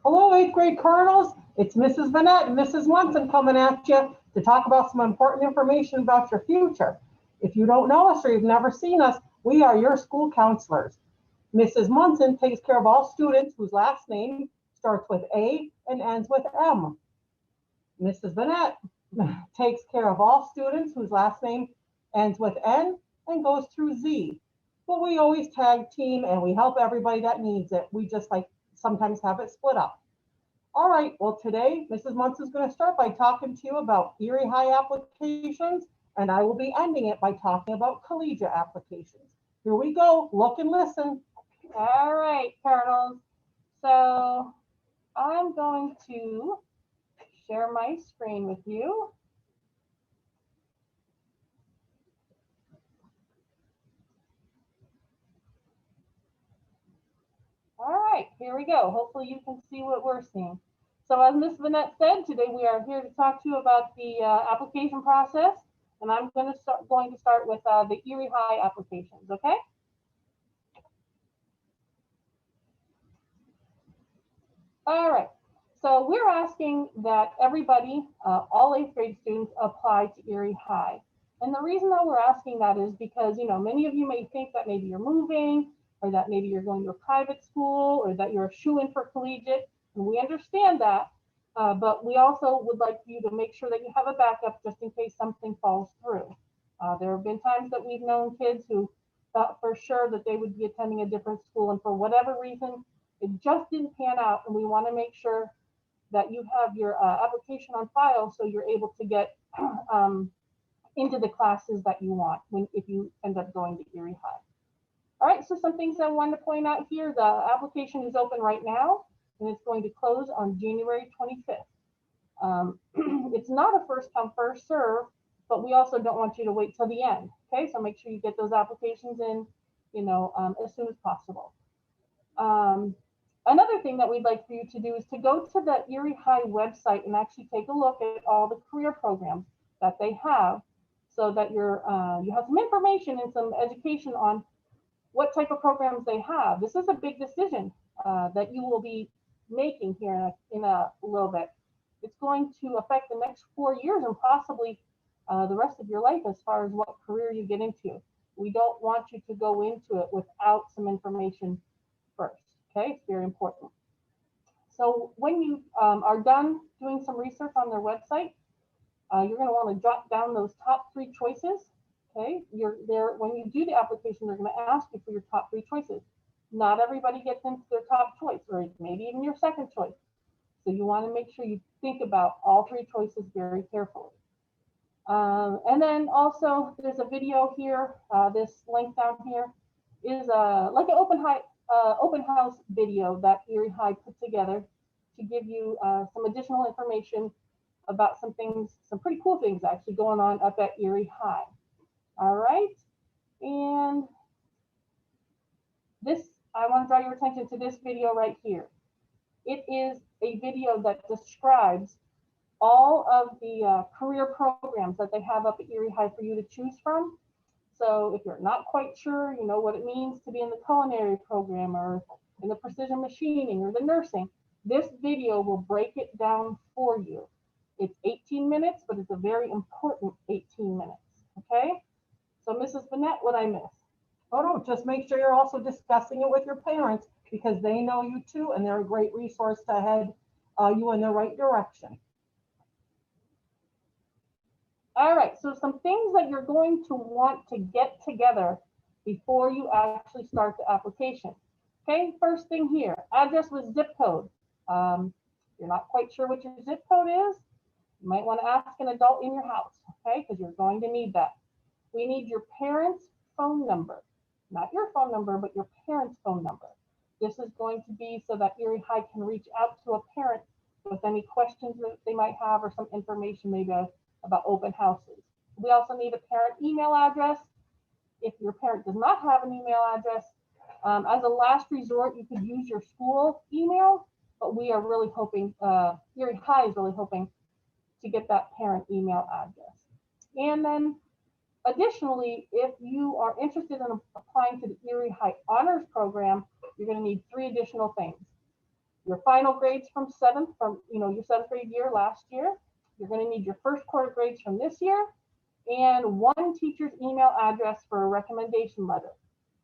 Hello, 8th grade Cardinals. It's Mrs. Vanette and Mrs. Munson coming at you to talk about some important information about your future. If you don't know us or you've never seen us, we are your school counselors. Mrs. Munson takes care of all students whose last name starts with A and ends with M. Mrs. Vanette takes care of all students whose last name ends with N and goes through Z. But we always tag team and we help everybody that needs it. We just sometimes have it split up. All right, well today, Mrs. Munson is going to start by talking to you about Erie High applications, and I will be ending it by talking about collegiate applications. Here we go, look and listen. All right, Cardinals. So I'm going to share my screen with you. All right, here we go. Hopefully you can see what we're seeing. So as Ms. Vanette said, today we are here to talk to you about the application process, and I'm going to start with the Erie High applications, okay? All right, so we're asking that everybody, all 8th grade students, apply to Erie High. And the reason that we're asking that is because, many of you may think that maybe you're moving, or that maybe you're going to a private school, or that you're a shoo-in for collegiate, and we understand that, but we also would like you to make sure that you have a backup just in case something falls through. There have been times that we've known kids who thought for sure that they would be attending a different school, and for whatever reason, it just didn't pan out, and we want to make sure that you have your application on file so you're able to get into the classes that you want if you end up going to Erie High. All right, so some things I wanted to point out here. The application is open right now, and it's going to close on January 25th. It's not a first come, first serve, but we also don't want you to wait till the end, okay? So make sure you get those applications in, as soon as possible. Another thing that we'd like for you to do is to go to the Erie High website and actually take a look at all the career programs that they have, so that you have some information and some education on what type of programs they have. This is a big decision that you will be making here in a little bit. It's going to affect the next 4 years and possibly the rest of your life as far as what career you get into. We don't want you to go into it without some information first, okay? It's very important. So when you are done doing some research on their website, you're going to want to jot down those top 3 choices. Okay, when you do the application, they're going to ask you for your top 3 choices. Not everybody gets into their top choice, or maybe even your second choice. So you want to make sure you think about all 3 choices very carefully. And then also there's a video here. This link down here is like an open house video that Erie High put together to give you some additional information about some pretty cool things actually going on up at Erie High. All right, and I want to draw your attention to this video right here. It is a video that describes all of the career programs that they have up at Erie High for you to choose from. So if you're not quite sure, what it means to be in the culinary program or in the precision machining or the nursing, this video will break it down for you. It's 18 minutes, but it's a very important 18 minutes, okay? So Mrs. Vanette, what I miss? Oh no, just make sure you're also discussing it with your parents because they know you too, and they're a great resource to head you in the right direction. All right, so some things that you're going to want to get together before you actually start the application. Okay, first thing here, address with zip code. You're not quite sure what your zip code is, you might want to ask an adult in your house, okay, because you're going to need that. We need your parents' phone number, not your phone number, but your parents' phone number. This is going to be so that Erie High can reach out to a parent with any questions that they might have or some information maybe about open houses. We also need a parent email address. If your parent does not have an email address, as a last resort, you could use your school email, but we are really hoping, Erie High is really hoping to get that parent email address. And then additionally, if you are interested in applying to the Erie High Honors Program, you're going to need 3 additional things. your final grades from your 7th grade year last year. You're going to need your first quarter grades from this year, and one teacher's email address for a recommendation letter.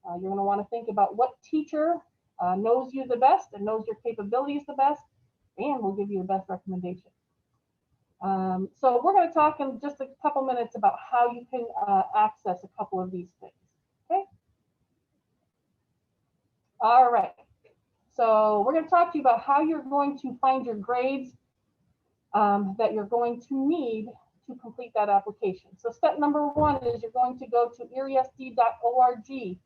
You're going to want to think about what teacher knows you the best and knows your capabilities the best, and will give you the best recommendation. So we're going to talk in just a couple minutes about how you can access a couple of these things. Okay. All right. So we're going to talk to you about how you're going to find your grades that you're going to need to complete that application. So step number 1 is you're going to go to eriesd.org,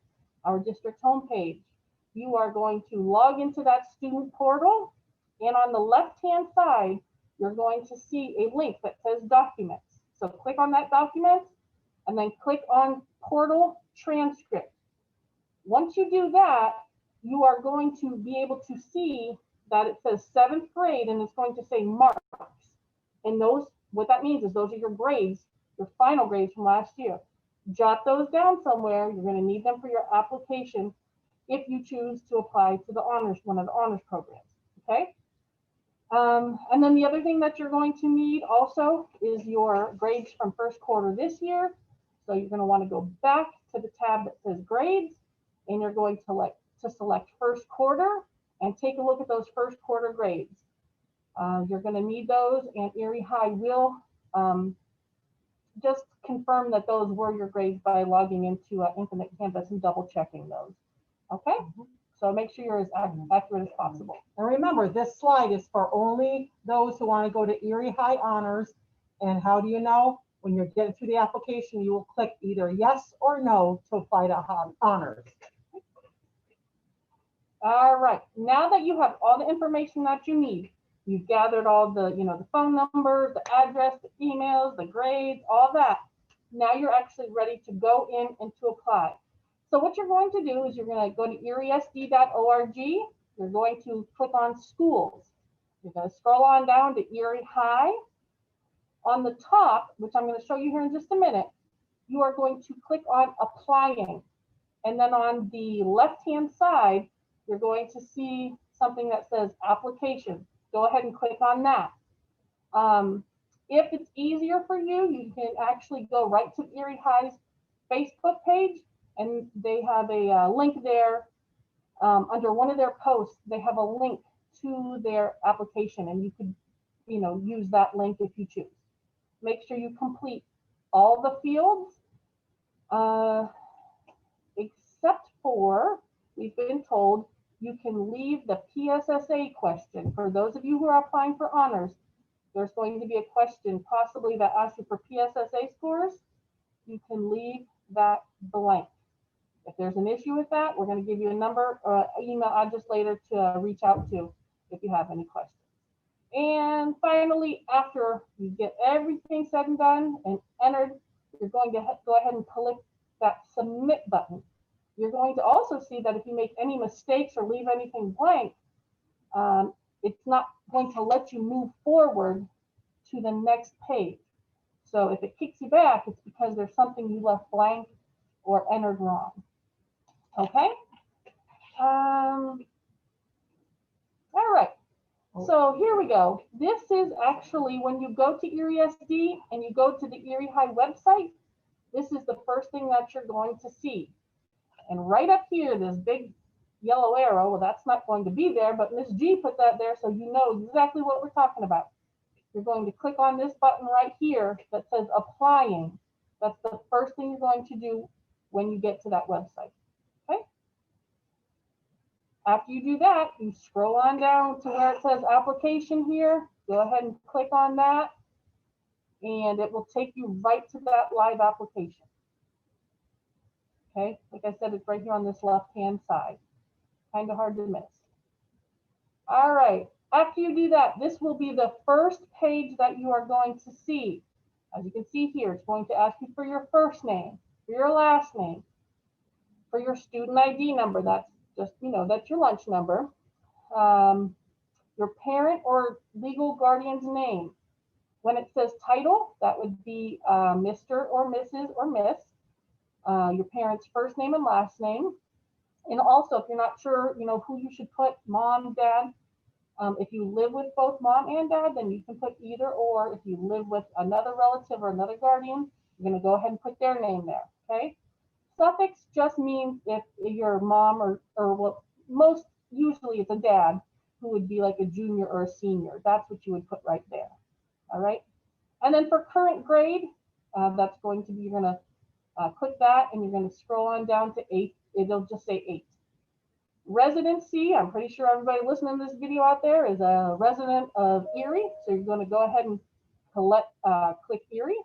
our district homepage. You are going to log into that student portal, and on the left-hand side, you're going to see a link that says Documents. So click on that document, and then click on Portal Transcript. Once you do that, you are going to be able to see that it says 7th grade, and it's going to say marks. And those, what that means is those are your grades, your final grades from last year. Jot those down somewhere. You're going to need them for your application if you choose to apply to the honors, one of the honors programs. Okay. And then the other thing that you're going to need also is your grades from first quarter this year. So you're going to want to go back to the tab that says grades, and you're going to select first quarter and take a look at those first quarter grades. You're going to need those, and Erie High will just confirm that those were your grades by logging into Infinite Canvas and double checking those. Okay. So make sure you're as accurate as possible. And remember, this slide is for only those who want to go to Erie High Honors. And how do you know? When you're getting through the application, you will click either yes or no to apply to honors. All right. Now that you have all the information that you need, you've gathered all the, the phone number, the address, the emails, the grades, all that. Now you're actually ready to go in and to apply. So what you're going to do is you're going to go to eriesd.org. You're going to click on schools. You're going to scroll on down to Erie High. On the top, which I'm going to show you here in just a minute, you are going to click on applying. And then on the left-hand side, you're going to see something that says application. Go ahead and click on that. If it's easier for you, you can actually go right to Erie High's Facebook page, and they have a link there. Under one of their posts, they have a link to their application, and you could, use that link if you choose. Make sure you complete all the fields, except for, we've been told, you can leave the PSSA question. For those of you who are applying for honors, there's going to be a question possibly that asks you for PSSA scores. You can leave that blank. If there's an issue with that, we're going to give you a number or email address later to reach out to if you have any questions. And finally, after you get everything said and done and entered, you're going to go ahead and click that submit button. You're going to also see that if you make any mistakes or leave anything blank, it's not going to let you move forward to the next page. So if it kicks you back, it's because there's something you left blank or entered wrong. Okay. All right. So here we go. This is actually when you go to ErieSD and you go to the Erie High website, this is the first thing that you're going to see. And right up here, this big yellow arrow, well, that's not going to be there, but Ms. G put that there so you know exactly what we're talking about. You're going to click on this button right here that says applying. That's the first thing you're going to do when you get to that website. Okay. After you do that, you scroll on down to where it says application here. Go ahead and click on that, and it will take you right to that live application. Okay, like I said, it's right here on this left-hand side. Kind of hard to miss. All right, after you do that, this will be the first page that you are going to see. As you can see here, it's going to ask you for your first name, for your last name, for your student ID number. That's just, that's your lunch number. Your parent or legal guardian's name. When it says title, that would be Mr. or Mrs. or Miss. Your parent's first name and last name. And also, if you're not sure, who you should put, mom, dad, If you live with both mom and dad, then you can put either or. If you live with another relative or another guardian, you're going to go ahead and put their name there, okay? Suffix just means if your mom or well, most usually it's a dad who would be like a junior or a senior. That's what you would put right there, all right? And then for current grade, that's going to be, you're going to click that and you're going to scroll on down to 8. It'll just say 8. Residency, I'm pretty sure everybody listening to this video out there is a resident of Erie. So you're going to go ahead and click Erie.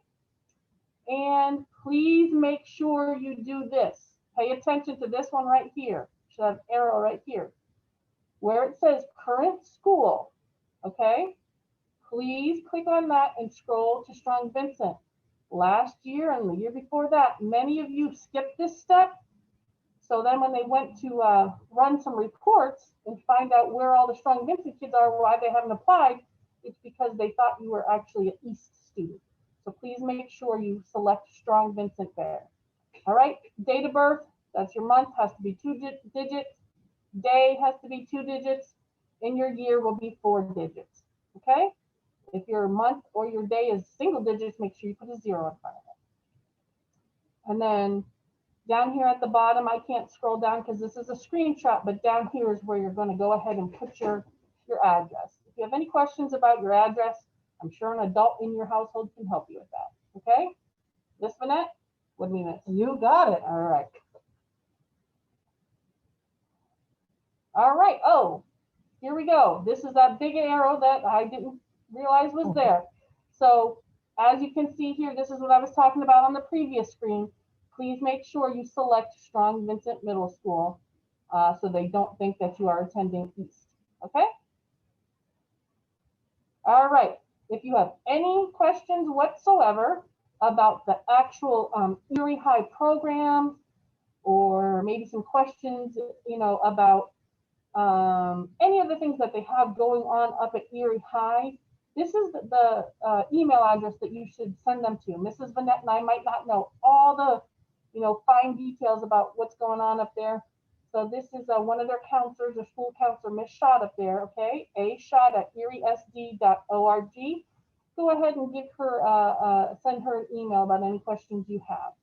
And please make sure you do this. Pay attention to this one right here. It should have an arrow right here. Where it says current school, okay? Please click on that and scroll to Strong Vincent. Last year and the year before that, many of you skipped this step. So then when they went to run some reports and find out where all the Strong Vincent kids are, why they haven't applied, it's because they thought you were actually an East student. So please make sure you select Strong Vincent there. All right, date of birth, that's your month, has to be 2 digits. Day has to be 2 digits. And your year will be 4 digits, okay? If your month or your day is single digits, make sure you put a 0 in front of it. And then down here at the bottom, I can't scroll down because this is a screenshot, but down here is where you're going to go ahead and put your address. If you have any questions about your address, I'm sure an adult in your household can help you with that. Okay? Miss Vanette, what do we miss? You got it. All right. All right. Oh, here we go. This is that big arrow that I didn't realize was there. So as you can see here, this is what I was talking about on the previous screen. Please make sure you select Strong Vincent Middle School so they don't think that you are attending East. Okay? All right. If you have any questions whatsoever about the actual Erie High program, or maybe some questions, you know, about any of the things that they have going on up at Erie High, this is the email address that you should send them to. Mrs. Vanette and I might not know all the, you know, fine details about what's going on up there. So this is one of their counselors, or school counselor, Miss Schott up there, okay? ashott@eriesd.org. Go ahead and give her, send her an email about any questions you have.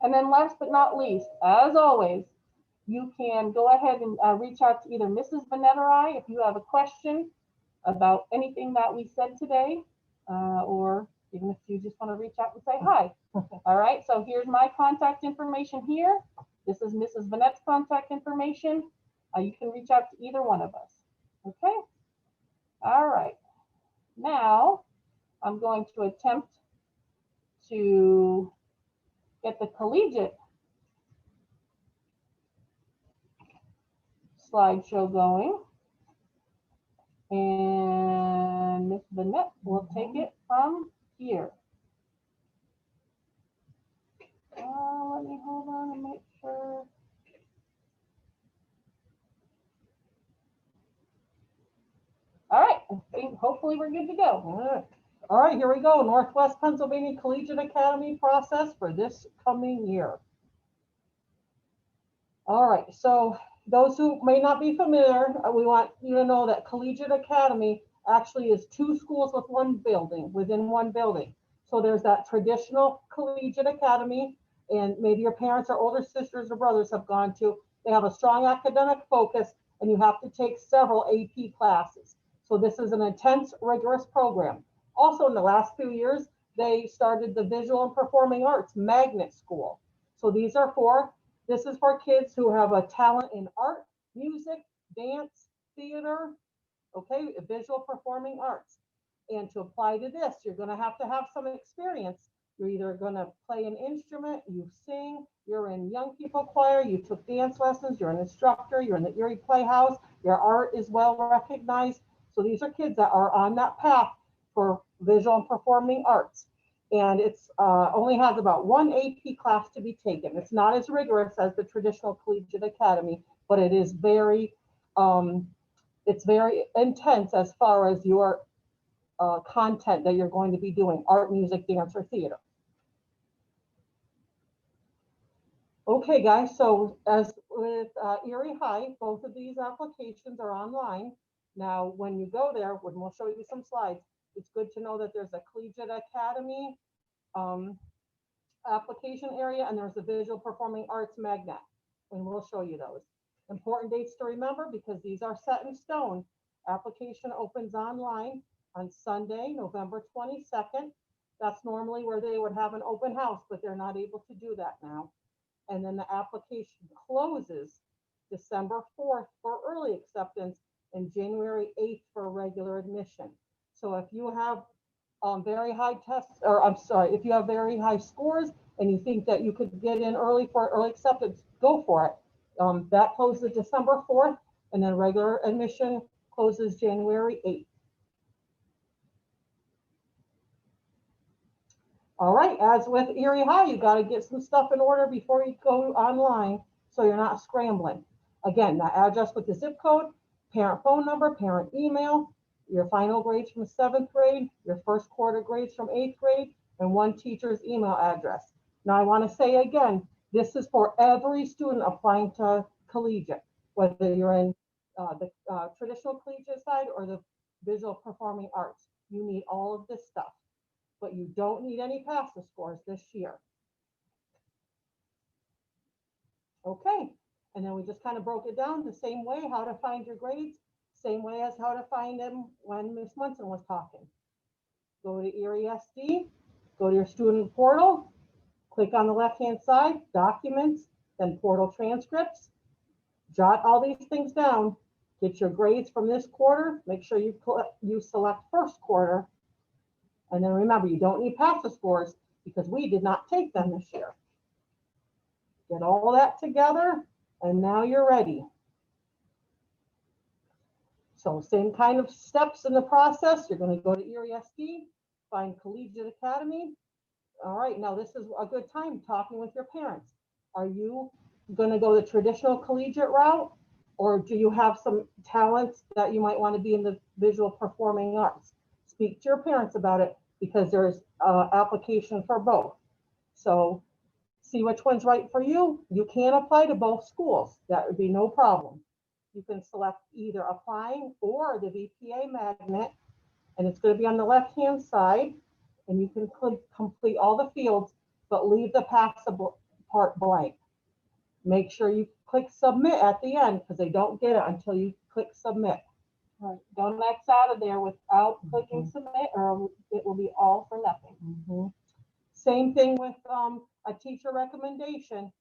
And then last but not least, as always, you can go ahead and reach out to either Mrs. Vanette or I if you have a question about anything that we said today, or even if you just want to reach out and say hi. All right, so here's my contact information here. This is Mrs. Vanette's contact information. You can reach out to either one of us. Okay, all right. Now I'm going to attempt to get the collegiate slideshow going. And Miss Vanette will take it from here. Let me hold on and make sure. All right, I think hopefully we're good to go. All right, here we go. Northwest Pennsylvania Collegiate Academy process for this coming year. All right, so those who may not be familiar, we want you to know that Collegiate Academy actually is 2 schools with one building, within one building. So there's that traditional Collegiate Academy, and maybe your parents or older sisters or brothers have gone to. They have a strong academic focus, and you have to take several AP classes. So this is an intense, rigorous program. Also, in the last few years, they started the Visual and Performing Arts Magnet School. So this is for kids who have a talent in art, music, dance, theater, okay, visual performing arts. And to apply to this, you're going to have some experience. You're either going to play an instrument, you sing, you're in young people choir, you took dance lessons, you're an instructor, you're in the Erie Playhouse, your art is well recognized. So these are kids that are on that path for visual and performing arts. And it's only has about 1 AP class to be taken. It's not as rigorous as the traditional Collegiate Academy, but it is it's very intense as far as your content that you're going to be doing, art, music, dance, or theater. Okay, guys, so as with Erie High, both of these applications are online. Now, when you go there, we'll show you some slides. It's good to know that there's a Collegiate Academy application area, and there's a Visual Performing Arts magnet, and we'll show you those. Important dates to remember because these are set in stone. Application opens online on Sunday, November 22nd. That's normally where they would have an open house, but they're not able to do that now. And then the application closes December 4th for early acceptance and January 8th for regular admission. So if you have very high tests, or I'm sorry, if you have very high scores and you think that you could get in early for early acceptance, go for it. That closes December 4th, and then regular admission closes January 8th. All right, as with Erie High, you got to get some stuff in order before you go online so you're not scrambling. Again, the address with the zip code, parent phone number, parent email, your final grades from 7th grade, your first quarter grades from 8th grade, and one teacher's email address. Now, I want to say again, this is for every student applying to collegiate, whether you're in the traditional collegiate side or the visual performing arts. You need all of this stuff, but you don't need any PASA scores this year. Okay, and then we just kind of broke it down the same way, how to find your grades, same way as how to find them when Ms. Munson was talking. Go to Erie SD, go to your student portal, click on the left-hand side, documents, then portal transcripts. Jot all these things down, get your grades from this quarter, make sure you select first quarter, and then remember, you don't need PASA scores because we did not take them this year. Get all that together, and now you're ready. So same kind of steps in the process. You're going to go to Erie SD, find Collegiate Academy. All right, now this is a good time talking with your parents. Are you going to go the traditional collegiate route, or do you have some talents that you might want to be in the visual performing arts? Speak to your parents about it because there's application for both. So see which one's right for you. You can apply to both schools. That would be no problem. You can select either applying or the VPA magnet, and it's going to be on the left-hand side, and you can complete all the fields, but leave the PASA part blank. Make sure you click submit at the end because they don't get it until you click submit. Right. Don't X out of there without clicking submit, or it will be all for nothing. Same thing with a teacher recommendation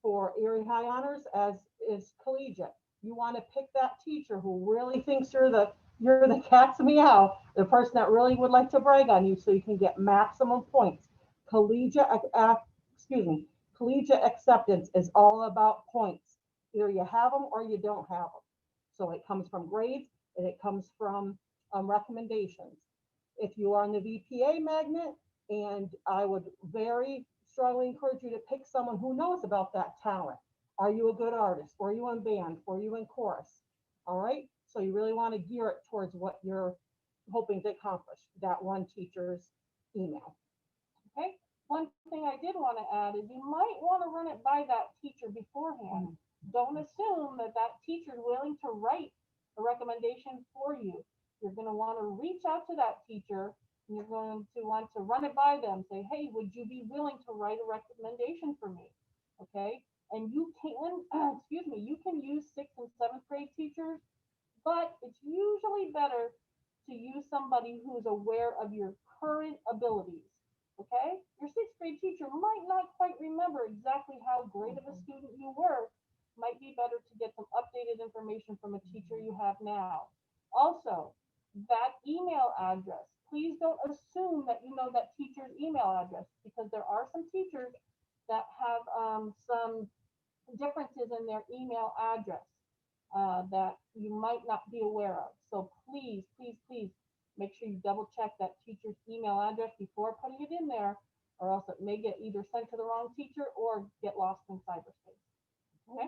for Erie High Honors as is collegiate. You want to pick that teacher who really thinks you're the cat's meow, the person that really would like to brag on you so you can get maximum points. Collegiate acceptance is all about points. Either you have them or you don't have them. So it comes from grades and it comes from recommendations. If you are on the VPA magnet, and I would very strongly encourage you to pick someone who knows about that talent. Are you a good artist? Were you in band? Were you in chorus? All right. So you really want to gear it towards what you're hoping to accomplish, that one teacher's email. Okay. One thing I did want to add is you might want to run it by that teacher beforehand. Don't assume that that teacher is willing to write a recommendation for you. You're going to want to reach out to that teacher, and you're going to want to run it by them. Say, hey, would you be willing to write a recommendation for me? Okay. And you can, you can use 6th and 7th grade teachers, but it's usually better to use somebody who's aware of your current abilities. Okay, your 6th grade teacher might not quite remember exactly how great of a student you were. Might be better to get some updated information from a teacher you have now. Also, that email address, please don't assume that you know that teacher's email address, because there are some teachers that have some differences in their email address that you might not be aware of. So please, please, please make sure you double check that teacher's email address before putting it in there, or else it may get either sent to the wrong teacher or get lost in cyberspace. Okay?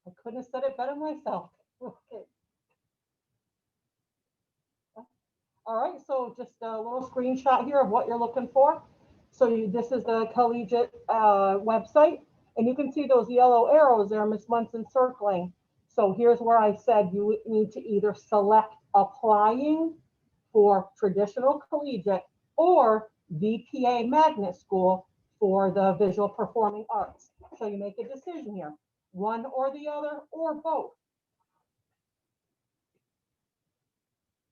I couldn't have said it better myself. Okay. All right, so just a little screenshot here of what you're looking for. So this is the Collegiate website, And you can see those yellow arrows there, Ms. Munson circling. So here's where I said you need to either select applying for traditional collegiate or VPA magnet school for the visual performing arts. So you make a decision here, one or the other or both.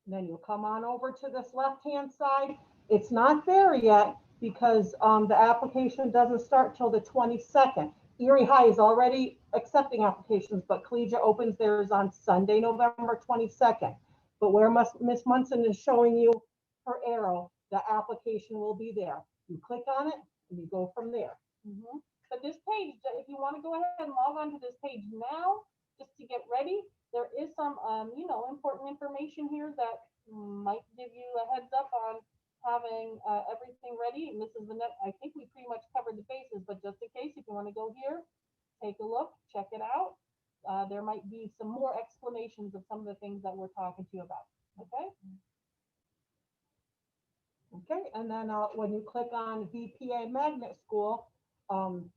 Then you'll come on over to this left-hand side. It's not there yet because the application doesn't start till the 22nd. Erie High is already accepting applications, but Collegiate opens theirs on Sunday, November 22nd. But where Ms. Munson is showing you her arrow, the application will be there. You click on it and you go from there. But this page, if you want to go ahead and log on to this page now, just to get ready, there is some, important information here that might give you a heads up on having everything ready. And this is I think we pretty much covered the bases, but just in case, if you want to go here, take a look, check it out. There might be some more explanations of some of the things that we're talking to you about. Okay. Okay, and then when you click on VPA Magnet School,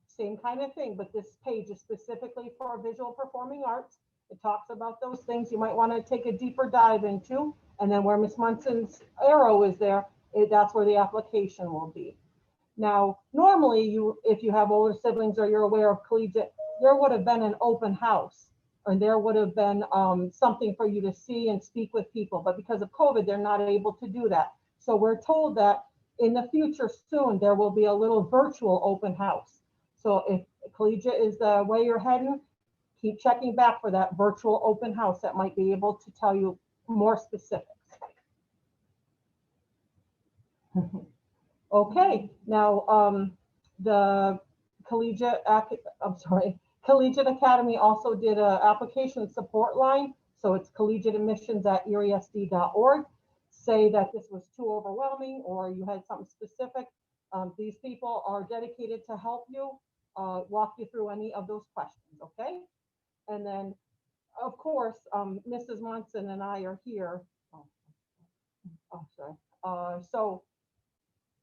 same kind of thing, but this page is specifically for visual performing arts. It talks about those things you might want to take a deeper dive into. And then where Ms. Munson's arrow is there, that's where the application will be. Now, normally if you have older siblings or you're aware of Collegiate, there would have been an open house or there would have been something for you to see and speak with people. But because of COVID, they're not able to do that. So we're told that in the future soon, there will be a little virtual open house. So if Collegiate is the way you're heading, keep checking back for that virtual open house that might be able to tell you more specifics. Okay, now the Collegiate Academy also did an application support line. So it's collegiateadmissions@eriesd.org. Say that this was too overwhelming or you had something specific. These people are dedicated to help you, walk you through any of those questions, okay? And then, of course, Mrs. Munson and I are here. So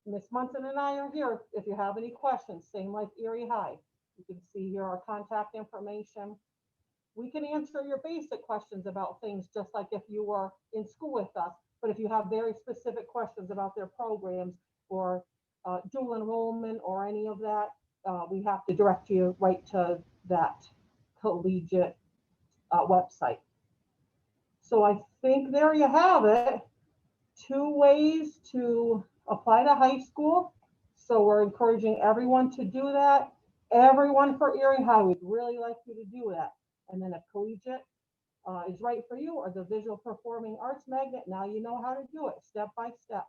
Ms. Munson and I are here if you have any questions, same like Erie High. You can see here our contact information. We can answer your basic questions about things just like if you were in school with us. But if you have very specific questions about their programs or dual enrollment or any of that, we have to direct you right to that Collegiate website. So I think there you have it. 2 ways to apply to high school. So we're encouraging everyone to do that. Everyone for Erie High, we'd really like you to do that. And then if Collegiate is right for you or the visual performing arts magnet, now you know how to do it step by step.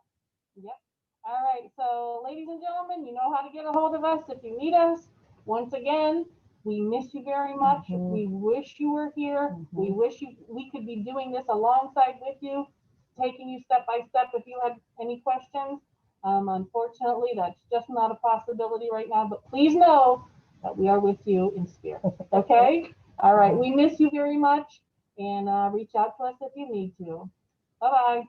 Yep. All right. So ladies and gentlemen, you know how to get a hold of us if you need us. Once again, we miss you very much. We wish you were here. We wish we could be doing this alongside with you, taking you step by step if you had any questions. Unfortunately, that's just not a possibility right now, but please know that we are with you in spirit. Okay? All right. We miss you very much, and reach out to us if you need to. Bye-bye.